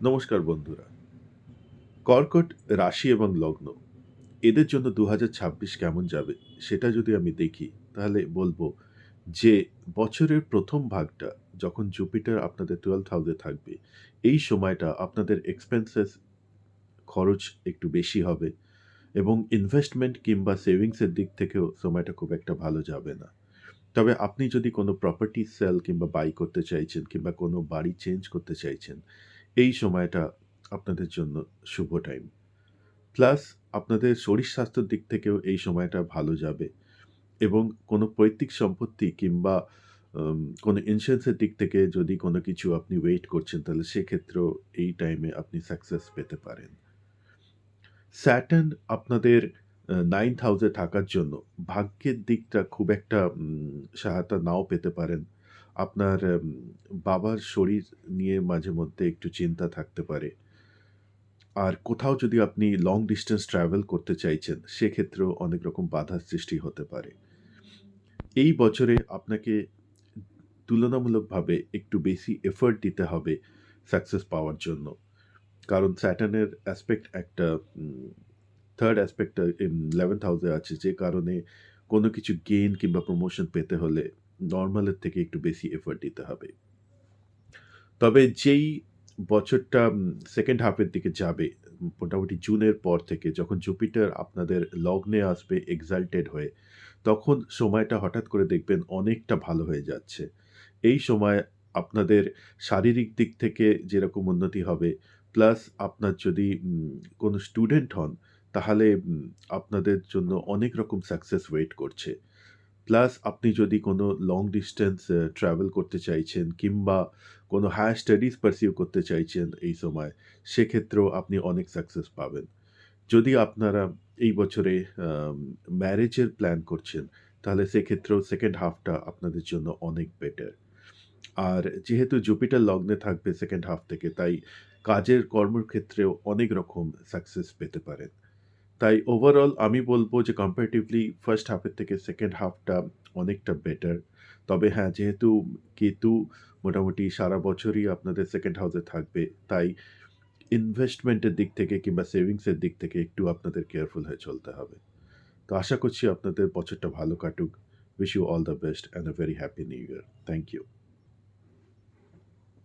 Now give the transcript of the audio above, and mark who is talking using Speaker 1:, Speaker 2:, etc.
Speaker 1: নমস্কার বন্ধুরা। কর্কট রাশি এবং লগ্ন এদের জন্য ২০২৬ কেমন যাবে সেটা যদি আমি দেখি তাহলে বলব যে বছরের ১ম ভাগটা যখন জুপিটার আপনাদের 12th হাউসে থাকবে, এই সময়টা আপনাদের এক্সপেন্সেস খরচ একটু বেশি হবে এবং ইনভেস্টমেন্ট কিংবা সেভিংসের দিক থেকেও সময়টা খুব একটা ভালো যাবে না। তবে আপনি যদি কোনো প্রপার্টি সেল কিংবা বাই করতে চাইছেন কিংবা কোনো বাড়ি চেঞ্জ করতে চাইছেন, এই সময়টা আপনাদের জন্য শুভ টাইম। প্লাস আপনাদের শরীর স্বাস্থ্যের দিক থেকেও এই সময়টা ভালো যাবে এবং কোনো পৈতৃক সম্পত্তি কিংবা কোনো ইন্স্যুরেন্সের দিক থেকে যদি কোনো কিছু আপনি ওয়েট করছেন, তাহলে সেক্ষেত্রেও এই টাইমে আপনি সাকসেস পেতে পারেন। স্যাটার্ন আপনাদের 9th হাউসে থাকার জন্য ভাগ্যের দিকটা খুব একটা সহায়তা নাও পেতে পারেন। আপনার বাবার শরীর নিয়ে মাঝে মধ্যে একটু চিন্তা থাকতে পারে। আর কোথাও যদি আপনি লং ডিসট্যান্স ট্রাভেল করতে চাইছেন, সেক্ষেত্রেও অনেক রকম বাধার সৃষ্টি হতে পারে। এই বছরে আপনাকে তুলনামূলকভাবে একটু বেশি এফোর্ট দিতে হবে সাকসেস পাওয়ার জন্য। কারণ স্যাটার্নের অ্যাসপেক্ট একটা উম 3rd অ্যাসপেক্টটা 11th হাউসে আছে, যে কারণে কোনো কিছু গেইন কিংবা প্রমোশন পেতে হলে নরমালের থেকে একটু বেশি এফোর্ট দিতে হবে। তবে যেই বছরটা 2nd হাফের দিকে যাবে, মোটামুটি জুনের পর থেকে যখন জুপিটার আপনাদের লগ্নে আসবে এক্সাল্টেড হয়ে, তখন সময়টা হঠাৎ করে দেখবেন অনেকটা ভালো হয়ে যাচ্ছে। এই সময় আপনাদের শারীরিক দিক থেকে যেরকম উন্নতি হবে, প্লাস আপনার যদি কোনো স্টুডেন্ট হন, তাহলে আপনাদের জন্য অনেক রকম সাকসেস ওয়েট করছে। প্লাস আপনি যদি কোনো লং ডিসট্যান্স ট্রাভেল করতে চাইছেন কিংবা কোনো হায়ার স্টাডিজ পারসিউ করতে চাইছেন এই সময়, সেক্ষেত্রেও আপনি অনেক সাকসেস পাবেন। যদি আপনারা এই বছরে আম ম্যারেজের প্ল্যান করছেন, তাহলে সেক্ষেত্রেও 2nd হাফটা আপনাদের জন্য অনেক বেটার। আর যেহেতু জুপিটার লগ্নে থাকবে 2nd হাফ থেকে, তাই কাজের কর্মক্ষেত্রেও অনেক রকম সাকসেস পেতে পারেন। তাই ওভারঅল আমি বলব যে কম্পারেটিভলি ফার্স্ট হাফের থেকে 2nd হাফটা অনেকটা বেটার। তবে হ্যাঁ, যেহেতু কেতু মোটামুটি সারা বছরই আপনাদের 2nd হাউসে থাকবে, তাই ইনভেস্টমেন্টের দিক থেকে কিংবা সেভিংসের দিক থেকে একটু আপনাদের কেয়ারফুল হয়ে চলতে হবে। তো আশা করছি আপনাদের বছরটা ভালো কাটুক। Wish you all the best and a very happy new year. Thank you.